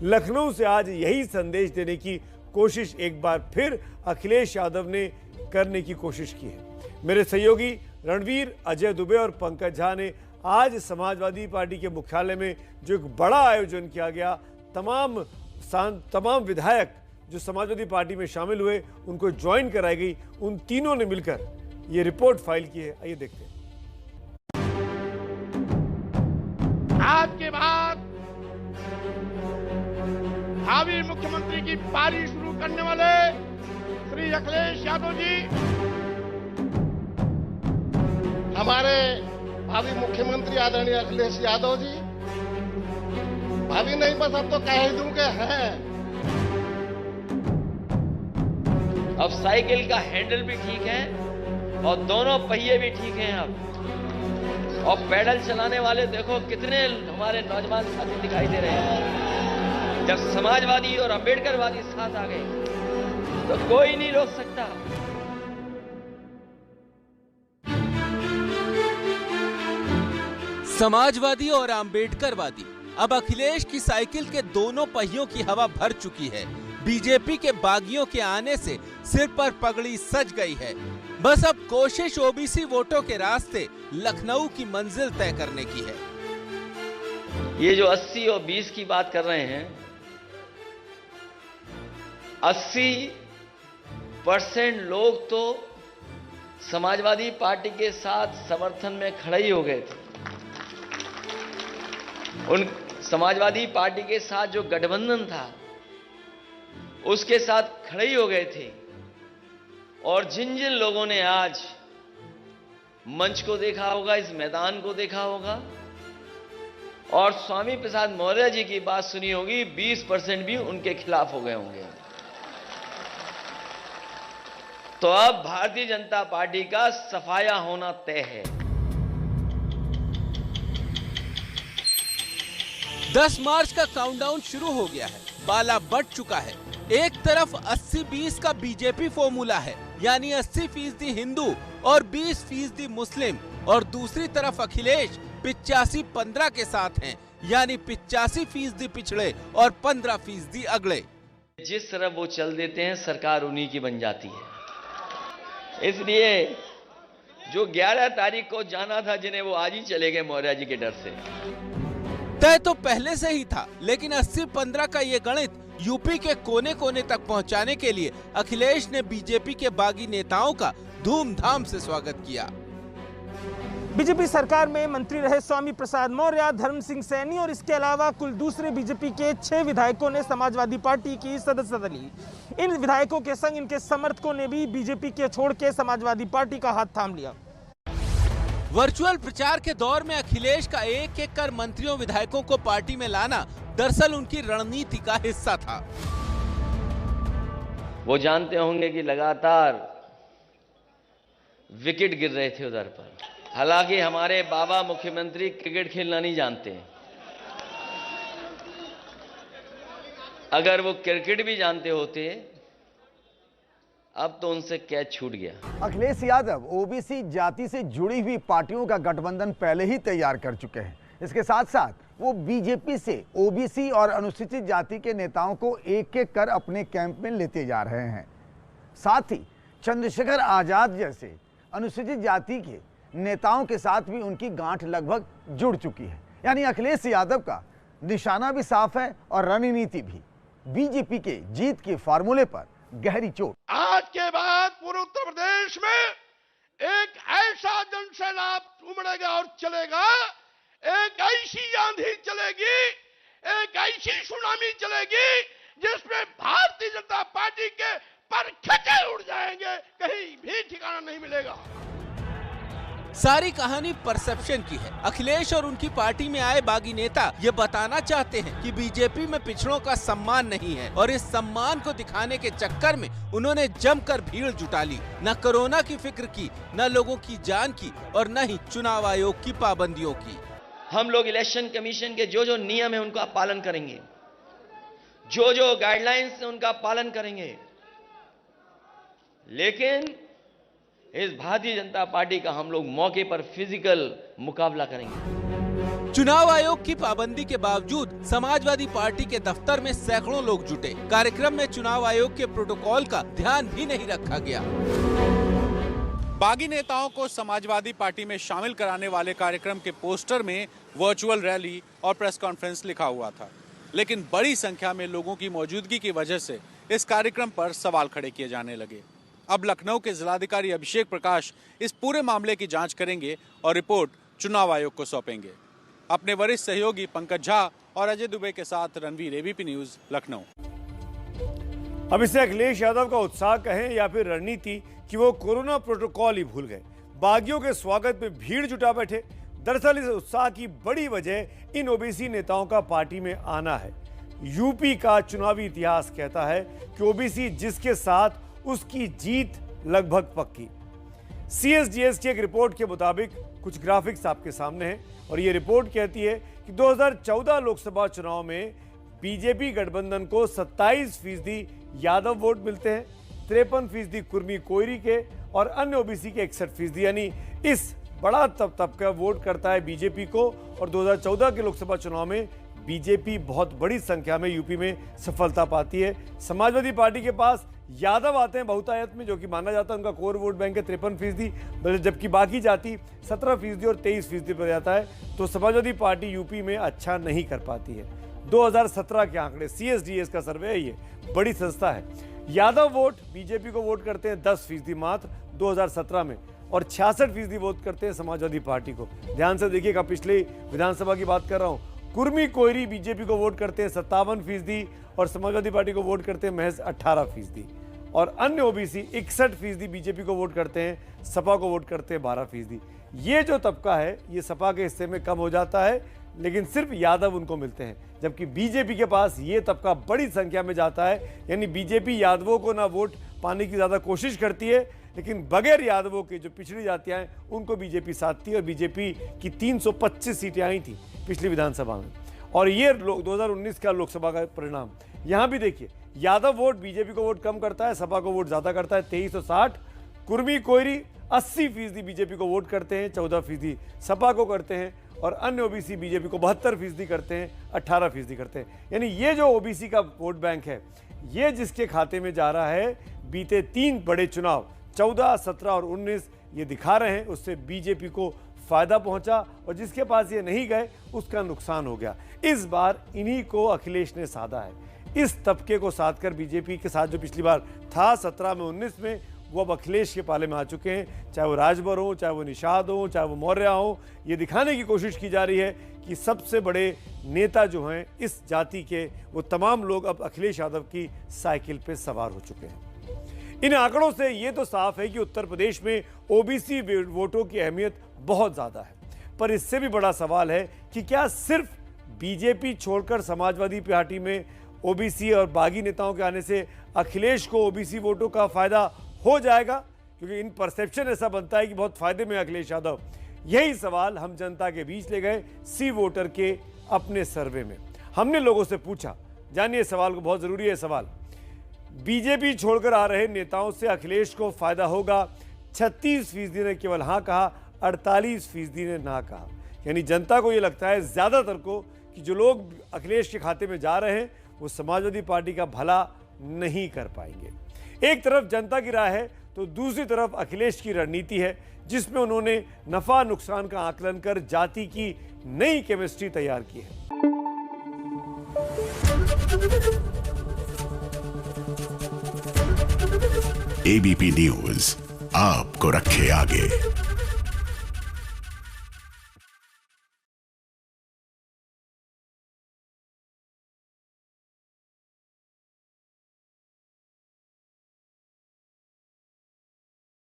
लखनऊ से आज यही संदेश देने की कोशिश एक बार फिर अखिलेश यादव ने करने की कोशिश की है। मेरे सहयोगी रणवीर, अजय दुबे और पंकज झा ने आज समाजवादी पार्टी के मुख्यालय में जो एक बड़ा आयोजन किया गया, तमाम विधायक जो समाजवादी पार्टी में शामिल हुए उनको ज्वाइन कराई गई, उन तीनों ने मिलकर ये रिपोर्ट फाइल की है। आइए देखते हैं। आज के बाद भावी मुख्यमंत्री की पारी शुरू करने वाले श्री अखिलेश यादव जी, हमारे भावी मुख्यमंत्री आदरणीय अखिलेश यादव जी, भावी नहीं बस अब तो कह ही दूं कि हैं। अब साइकिल का हैंडल भी ठीक है और दोनों पहिए भी ठीक हैं अब, और पैडल चलाने वाले देखो कितने हमारे नौजवान साथी दिखाई दे रहे हैं। जब समाजवादी और अंबेडकरवादी साथ आ गए तो कोई नहीं रोक सकता। समाजवादी और अंबेडकरवादी अब अखिलेश की साइकिल के दोनों पहियों की हवा भर चुकी है। बीजेपी के बागियों के आने से सिर पर पगड़ी सज गई है। बस अब कोशिश ओबीसी वोटों के रास्ते लखनऊ की मंजिल तय करने की है। ये जो 80 और 20 की बात कर रहे हैं, 80% लोग तो समाजवादी पार्टी के साथ समर्थन में खड़े ही हो गए थे। उन समाजवादी पार्टी के साथ जो गठबंधन था उसके साथ खड़े ही हो गए थे। और जिन जिन लोगों ने आज मंच को देखा होगा, इस मैदान को देखा होगा और स्वामी प्रसाद मौर्य जी की बात सुनी होगी, 20% भी उनके खिलाफ हो गए होंगे। तो अब भारतीय जनता पार्टी का सफाया होना तय है। 10 मार्च का काउंटडाउन शुरू हो गया है। पाला बढ़ चुका है। एक तरफ 80-20 का बीजेपी फॉर्मूला है, यानी 80% हिंदू और 20% मुस्लिम, और दूसरी तरफ अखिलेश 85-15 के साथ हैं, यानी 85% पिछड़े और 15% अगले। जिस तरह वो चल देते हैं सरकार उन्हीं की बन जाती है। इसलिए जो 11 तारीख को जाना था जिन्हें, वो आज ही चले गए मौर्य जी के डर से। तय तो पहले से ही था, लेकिन 80-15 का ये गणित यूपी के कोने कोने तक पहुंचाने के लिए अखिलेश ने बीजेपी के बागी नेताओं का धूमधाम से स्वागत किया। बीजेपी सरकार में मंत्री रहे स्वामी प्रसाद मौर्य, धर्म सिंह सैनी और इसके अलावा कुल दूसरे बीजेपी के 6 विधायकों ने समाजवादी पार्टी की सदस्यता ली। इन विधायकों के संग इनके समर्थकों ने भी बीजेपी के छोड़ के समाजवादी पार्टी का हाथ थाम लिया। वर्चुअल प्रचार के दौर में अखिलेश का एक एक कर मंत्रियों विधायकों को पार्टी में लाना दरअसल उनकी रणनीति का हिस्सा था। वो जानते होंगे कि लगातार विकेट गिर रहे थे उधर पर। हालांकि हमारे बाबा मुख्यमंत्री क्रिकेट खेलना नहीं जानते। अगर वो क्रिकेट भी जानते होते अब तो उनसे कैच छूट गया। अखिलेश यादव ओबीसी जाति से जुड़ी हुई पार्टियों का गठबंधन पहले ही तैयार कर चुके हैं। इसके साथ साथ वो बीजेपी से ओबीसी और अनुसूचित जाति के नेताओं को एक एक कर अपने कैंप में लेते जा रहे हैं। साथ ही चंद्रशेखर आजाद जैसे अनुसूचित जाति के नेताओं के साथ भी उनकी गांठ लगभग जुड़ चुकी है। यानी अखिलेश यादव का निशाना भी साफ है और रणनीति भी। बीजेपी के जीत के फार्मूले पर गहरी चोट। आज के बाद पूरे उत्तर प्रदेश में एक ऐसा जनसैलाब उमड़ेगा और चलेगा, एक ऐसी आंधी चलेगी, एक ऐसी सुनामी चलेगी जिसमें भारतीय जनता पार्टी के पर खचे उड़ जाएंगे, कहीं भी ठिकाना नहीं मिलेगा। सारी कहानी परसेप्शन की है। अखिलेश और उनकी पार्टी में आए बागी नेता ये बताना चाहते हैं कि बीजेपी में पिछड़ों का सम्मान नहीं है, और इस सम्मान को दिखाने के चक्कर में उन्होंने जमकर भीड़ जुटा ली। न कोरोना की फिक्र की, न लोगों की जान की, और न ही चुनाव आयोग की पाबंदियों की। हम लोग इलेक्शन कमीशन के जो जो नियम है उनका पालन करेंगे, जो जो गाइडलाइंस है उनका पालन करेंगे, लेकिन इस भारतीय जनता पार्टी का हम लोग मौके पर फिजिकल मुकाबला करेंगे। चुनाव आयोग की पाबंदी के बावजूद समाजवादी पार्टी के दफ्तर में सैकड़ों लोग जुटे। कार्यक्रम में चुनाव आयोग के प्रोटोकॉल का ध्यान भी नहीं रखा गया। बागी नेताओं को समाजवादी पार्टी में शामिल कराने वाले कार्यक्रम के पोस्टर में वर्चुअल रैली और प्रेस कॉन्फ्रेंस लिखा हुआ था, लेकिन बड़ी संख्या में लोगों की मौजूदगी की वजह से इस कार्यक्रम पर सवाल खड़े किए जाने लगे। अब लखनऊ के जिलाधिकारी अभिषेक प्रकाश इस पूरे मामले की जांच करेंगे और रिपोर्ट चुनाव आयोग को सौंपेंगे। अपने वरिष्ठ सहयोगी पंकज झा और अजय दुबे के साथ रणवीर, एबीपी न्यूज, लखनऊ। अब इसे अखिलेश यादव का उत्साह कहें या फिर रणनीति कि वो कोरोना प्रोटोकॉल ही भूल गए, बागियों के स्वागत में भीड़ जुटा बैठे। दरअसल इस उत्साह की बड़ी वजह इन ओबीसी नेताओं का पार्टी में आना है। यूपी का चुनावी इतिहास कहता है कि ओबीसी जिसके साथ उसकी जीत लगभग पक्की। सीएसडीएस की एक रिपोर्ट के मुताबिक कुछ ग्राफिक्स आपके सामने हैं और ये रिपोर्ट कहती है कि 2014 लोकसभा चुनाव में बीजेपी गठबंधन को 27% यादव वोट मिलते हैं, 53% कुर्मी कोयरी के और अन्य ओबीसी के 61%, यानी इस बड़ा तबका वोट करता है बीजेपी को। और 2014 के लोकसभा चुनाव में बीजेपी बहुत बड़ी संख्या में यूपी में सफलता पाती है। समाजवादी पार्टी के पास यादव आते हैं बहुतायत में, जो कि माना जाता है उनका कोर वोट बैंक है 53%, जबकि बाकी जाति 17% और 23% पर जाता है। तो समाजवादी पार्टी यूपी में अच्छा नहीं कर पाती है। 2017 के आंकड़े, सीएसडीएस का सर्वे है, ये बड़ी संस्था है। यादव वोट बीजेपी को वोट करते हैं 10% मात्र 2017 में और 66% वोट करते हैं समाजवादी पार्टी को। ध्यान से देखिएगा, पिछले विधानसभा की बात कर रहा हूं। कुर्मी कोयरी बीजेपी को वोट करते हैं 57% और समाजवादी पार्टी को वोट करते हैं महज 18%। और अन्य ओबीसी 61% बीजेपी को वोट करते हैं, सपा को वोट करते हैं 12%। ये जो तबका है ये सपा के हिस्से में कम हो जाता है, लेकिन सिर्फ यादव उनको मिलते हैं, जबकि बीजेपी के पास ये तबका बड़ी संख्या में जाता है। यानी बीजेपी यादवों को ना वोट पाने की ज़्यादा कोशिश करती है, लेकिन बगैर यादवों के जो पिछड़ी जातियाँ हैं उनको बीजेपी साधती है। और बीजेपी की 325 सीटें आई थी पिछली विधानसभा में। और ये 2019 का लोकसभा का परिणाम यहाँ भी देखिए, यादव वोट बीजेपी को वोट कम करता है, सपा को वोट ज़्यादा करता है 2360। कुर्मी कोयरी 80% बीजेपी को वोट करते हैं, 14% सपा को करते हैं और अन्य ओबीसी बीजेपी को 72% करते हैं, 18% करते हैं। यानी ये जो ओबीसी का वोट बैंक है ये जिसके खाते में जा रहा है, बीते 3 बड़े चुनाव 14, 17 और 19 ये दिखा रहे हैं, उससे बीजेपी को फायदा पहुंचा और जिसके पास ये नहीं गए उसका नुकसान हो गया। इस बार इन्हीं को अखिलेश ने साधा है। इस तबके को साध कर बीजेपी के साथ जो पिछली बार था 17 में 19 में, वो अब अखिलेश के पाले में आ चुके हैं। चाहे वो राजभर हो, चाहे वो निषाद हो, चाहे वो मौर्य हो, ये दिखाने की कोशिश की जा रही है कि सबसे बड़े नेता जो हैं इस जाति के, वो तमाम लोग अब अखिलेश यादव की साइकिल पे सवार हो चुके हैं। इन आंकड़ों से ये तो साफ है कि उत्तर प्रदेश में ओबीसी वोटों की अहमियत बहुत ज़्यादा है। पर इससे भी बड़ा सवाल है कि क्या सिर्फ बीजेपी छोड़कर समाजवादी पार्टी में ओबीसी और बागी नेताओं के आने से अखिलेश को ओबीसी वोटों का फायदा हो जाएगा? क्योंकि इन परसेप्शन ऐसा बनता है कि बहुत फायदे में अखिलेश यादव। यही सवाल हम जनता के बीच ले गए सी वोटर के अपने सर्वे में। हमने लोगों से पूछा, जानिए सवाल को, बहुत जरूरी है सवाल। बीजेपी छोड़कर आ रहे नेताओं से अखिलेश को फायदा होगा? 36% ने केवल हाँ कहा, 48% ने ना कहा। यानी जनता को ये लगता है, ज्यादातर को, कि जो लोग अखिलेश के खाते में जा रहे हैं वो समाजवादी पार्टी का भला नहीं कर पाएंगे। एक तरफ जनता की राय है तो दूसरी तरफ अखिलेश की रणनीति है, जिसमें उन्होंने नफा नुकसान का आकलन कर जाति की नई केमिस्ट्री तैयार की है। एबीपी न्यूज आपको रखे आगे।